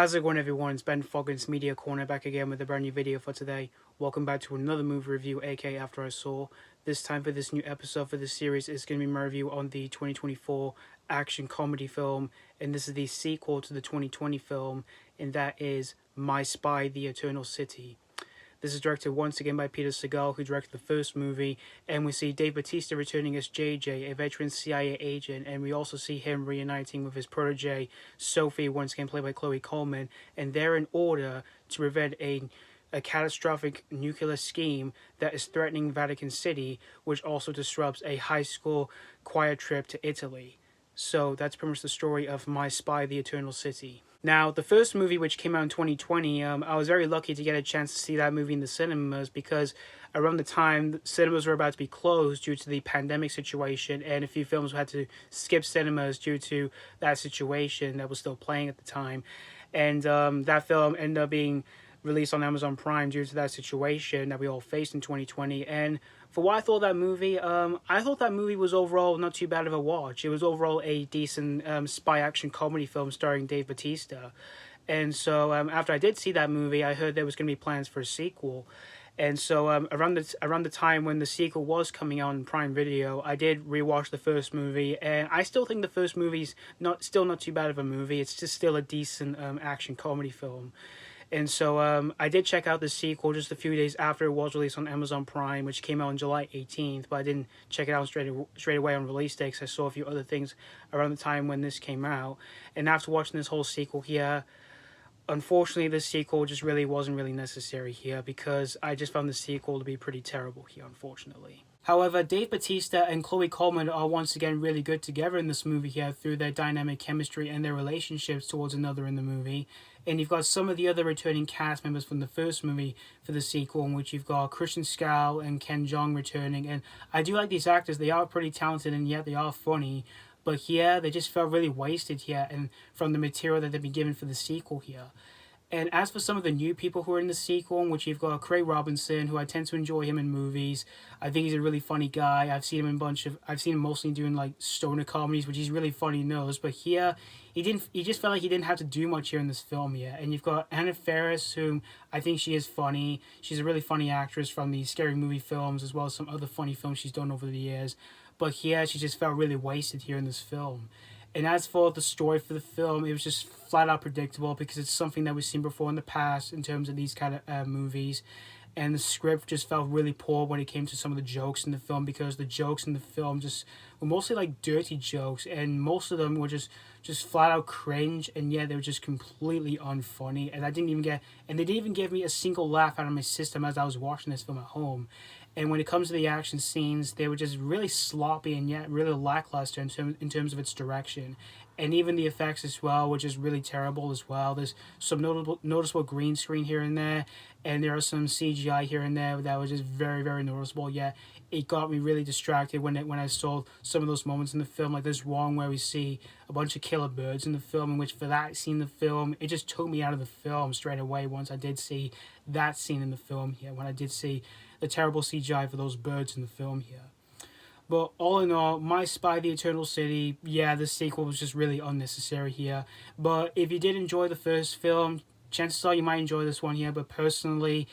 How's it going, everyone? It's Ben Foggins Media Corner back again with a brand new video for today. Welcome back to another movie review, aka After I Saw. This time for this new episode for this series is going to be my review on the 2024 action comedy film, and this is the sequel to the 2020 film, and that is My Spy, The Eternal City. This is directed once again by Peter Segal, who directed the first movie, and we see Dave Bautista returning as JJ, a veteran CIA agent, and we also see him reuniting with his protege, Sophie, once again played by Coleman, and they're in order to prevent a catastrophic nuclear scheme that is threatening Vatican City, which also disrupts a high school choir trip to Italy. So that's pretty much the story of My Spy, The Eternal City. Now, the first movie, which came out in 2020, I was very lucky to get a chance to see that movie in the cinemas because around the time cinemas were about to be closed due to the pandemic situation, and a few films had to skip cinemas due to that situation that was still playing at the time. And that film ended up being released on Amazon Prime due to that situation that we all faced in 2020. And for what I thought of that movie, I thought that movie was overall not too bad of a watch. It was overall a decent spy action comedy film starring Dave Bautista. And so after I did see that movie, I heard there was going to be plans for a sequel. And so around the time when the sequel was coming out on Prime Video, I did rewatch the first movie, and I still think the first movie's not too bad of a movie. It's just still a decent action comedy film. And so I did check out the sequel just a few days after it was released on Amazon Prime, which came out on July 18th, but I didn't check it out straight away on release day because I saw a few other things around the time when this came out. And after watching this whole sequel here, unfortunately, this sequel just really wasn't necessary here because I just found the sequel to be pretty terrible here, unfortunately. However, Dave Bautista and Chloe Coleman are once again really good together in this movie here through their dynamic chemistry and their relationships towards another in the movie. And you've got some of the other returning cast members from the first movie for the sequel, in which you've got Kristen, Schaal and Jeong returning. And I do like these actors. They are pretty talented and yet they are funny. But here, they just felt really wasted here and from the material that they've been given for the sequel here. And as for some of the new people who are in the sequel, in which you've got Craig Robinson, who I tend to enjoy him in movies. I think he's a really funny guy. I've seen him mostly doing like stoner comedies, which he's really funny in those. But here, he just felt like he didn't have to do much here in this film yet. And you've got Faris, whom I think she is funny. She's a really funny actress from the Scary Movie films, as well as some other funny films she's done over the years. But here, she just felt really wasted here in this film. And as for the story for the film, it was just flat out predictable because it's something that we've seen before in the past in terms of these kind of movies. And the script just felt really poor when it came to some of the jokes in the film because the jokes in the film just were mostly like dirty jokes, and most of them were just flat out cringe, and yeah, they were just completely unfunny. And they didn't even give me a single laugh out of my system as I was watching this film at home. And when it comes to the action scenes, they were just really sloppy and yet really lackluster in terms of its direction. And even the effects as well, which is really terrible as well. There's some noticeable green screen here and there, and there are some CGI here and there that was just very, very noticeable. Yet it got me really distracted when I saw some of those moments in the film, like this one where we see a bunch of killer birds in the film, in which for that scene in the film, it just took me out of the film straight away once I did see that scene in the film here, when I did see the terrible CGI for those birds in the film here. But all in all, My Spy, The Eternal City, yeah, the sequel was just really unnecessary here. But if you did enjoy the first film, chances are you might enjoy this one here. But personally,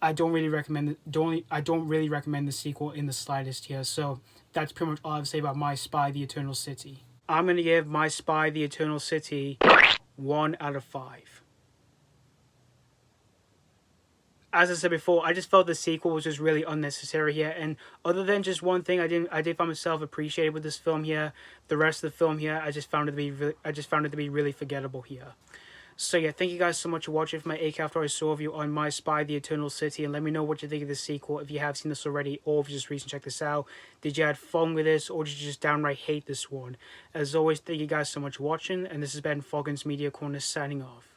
I don't really recommend the sequel in the slightest here. So that's pretty much all I have to say about My Spy, The Eternal City. I'm going to give My Spy, The Eternal City 1 out of 5. As I said before, I just felt the sequel was just really unnecessary here. And other than just one thing I did find myself appreciated with this film here, the rest of the film here, I just found it to be really forgettable here. So yeah, thank you guys so much for watching for my AK After I Saw review on My Spy, The Eternal City, and let me know what you think of the sequel if you have seen this already, or if you just recently checked this out. Did you have fun with this, or did you just downright hate this one? As always, thank you guys so much for watching, and this has been Foggins Media Corner signing off.